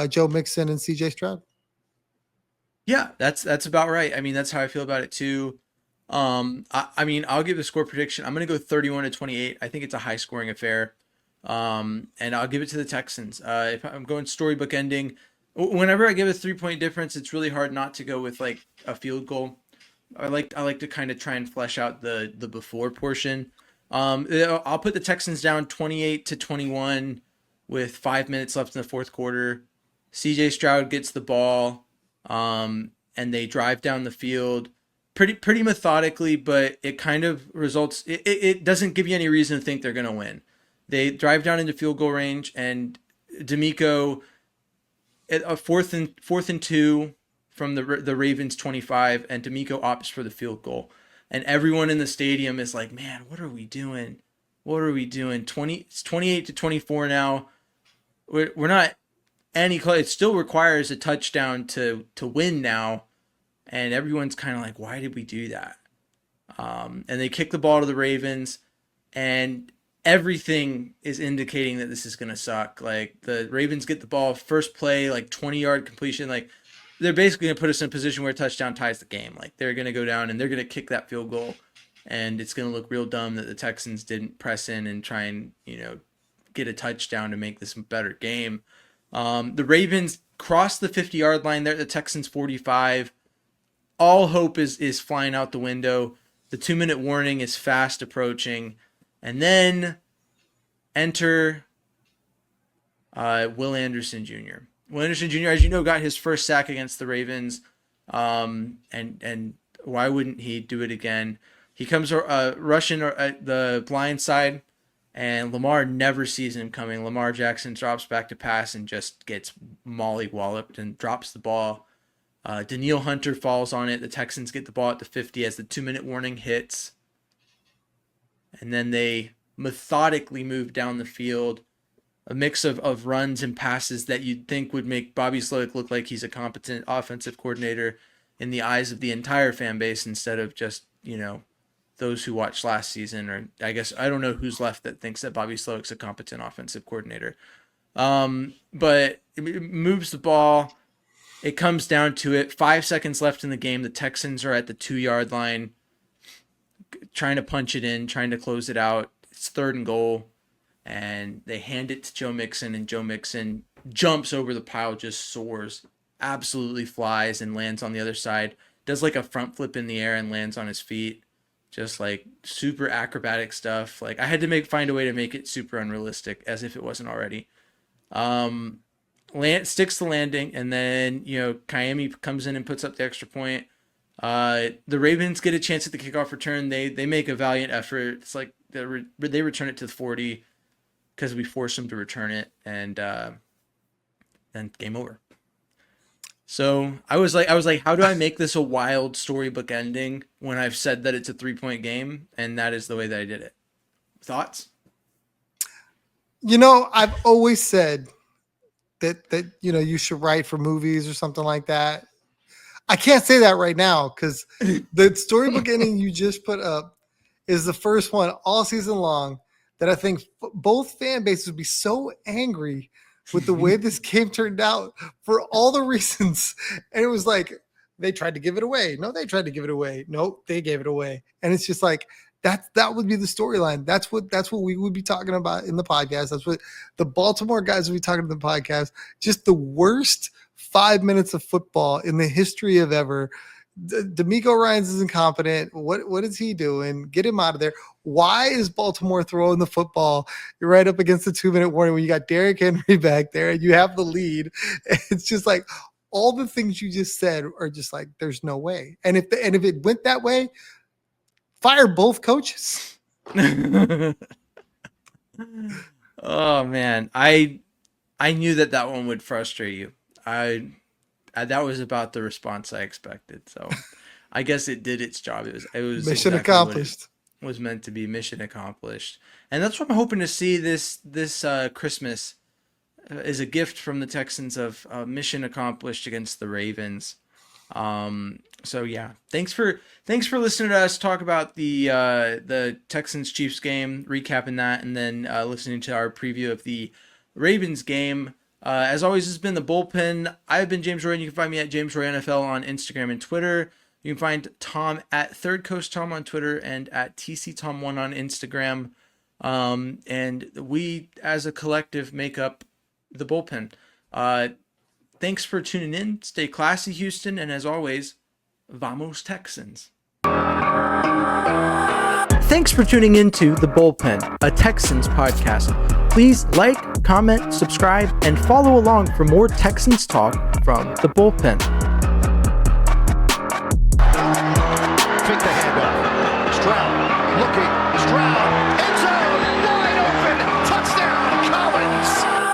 Joe Mixon, and CJ Stroud. Yeah, that's about right. I mean, that's how I feel about it too. I mean, I'll give the score prediction. I'm going to go 31-28. I think it's a high scoring affair. And I'll give it to the Texans. If I'm going storybook ending, whenever I give a 3-point difference, it's really hard not to go with like a field goal. I like to kind of try and flesh out the before portion. I'll put the Texans down 28-21 with 5 minutes left in the fourth quarter. CJ Stroud gets the ball, and they drive down the field pretty methodically, but it kind of results. It doesn't give you any reason to think they're going to win. They drive down into field goal range, and D'Amico at a fourth and 2 from the Ravens 25, and D'Amico opts for the field goal, and everyone in the stadium is like, "Man, what are we doing? What are we doing?" It's 28-24 now. We're not any close. It still requires a touchdown to win now, and everyone's kind of like, "Why did we do that?" And they kick the ball to the Ravens, and everything is indicating that this is going to suck. Like the Ravens get the ball first play, like 20-yard completion. Like they're basically going to put us in a position where a touchdown ties the game. Like they're going to go down and they're going to kick that field goal. And it's going to look real dumb that the Texans didn't press in and try and, get a touchdown to make this a better game. The Ravens cross the 50-yard line there at the Texans 45. All hope is flying out the window. The 2-minute warning is fast approaching. And then enter Will Anderson Jr. Will Anderson Jr., as you know, got his first sack against the Ravens. And why wouldn't he do it again? He comes rushing the blind side, and Lamar never sees him coming. Lamar Jackson drops back to pass and just gets molly-walloped and drops the ball. Daniil Hunter falls on it. The Texans get the ball at the 50 as the 2-minute warning hits. And then they methodically move down the field, a mix of runs and passes that you'd think would make Bobby Slowick look like he's a competent offensive coordinator in the eyes of the entire fan base instead of just, those who watched last season, or I guess I don't know who's left that thinks that Bobby Slowick's a competent offensive coordinator. But it moves the ball. It comes down to it. 5 seconds left in the game. The Texans are at the 2-yard line, trying to punch it in, trying to close it out. It's 3rd and goal, and they hand it to Joe Mixon, and Joe Mixon jumps over the pile, just soars, absolutely flies, and lands on the other side. Does like a front flip in the air and lands on his feet. Just like super acrobatic stuff. Like I had to find a way to make it super unrealistic, as if it wasn't already. sticks the landing, and then Miami comes in and puts up the extra point. The Ravens get a chance at the kickoff return. They make a valiant effort. It's like they return it to the 40 because we force them to return it, and then game over. So I was like, how do I make this a wild storybook ending when I've said that it's a 3-point game, and that is the way that I did it. Thoughts? I've always said that you should write for movies or something like that. I can't say that right now because the storybook ending you just put up is the first one all season long that I think both fan bases would be so angry with the way this game turned out for all the reasons. And it was like, they tried to give it away. No, they tried to give it away. No, they gave it away. And it's just like, that would be the storyline. That's what we would be talking about in the podcast. That's what the Baltimore guys would be talking in the podcast. Just the worst 5 minutes of football in the history of ever. D'Amico Ryans is incompetent. What is he doing? Get him out of there. Why is Baltimore throwing the football right up against the 2-minute warning when you got Derrick Henry back there and you have the lead? It's just like all the things you just said are just like, there's no way. And if it went that way, fire both coaches. Oh man, I knew that one would frustrate you. That was about the response I expected. So I guess it did its job. It was mission exactly accomplished. What it was meant to be, mission accomplished. And that's what I'm hoping to see this Christmas is a gift from the Texans of mission accomplished against the Ravens. So yeah, thanks for listening to us talk about the Texans-Chiefs game, recapping that, and then listening to our preview of the Ravens game. As always, this has been the Bullpen. I've been James Roy, and you can find me at James Roy NFL on Instagram and Twitter. You can find Tom at Third Coast Tom on Twitter and at TCTom1 on Instagram. And we, as a collective, make up the Bullpen. Thanks for tuning in. Stay classy, Houston, and as always, vamos Texans. Thanks for tuning in to The Bullpen, a Texans podcast. Please like, comment, subscribe, and follow along for more Texans talk from The Bullpen.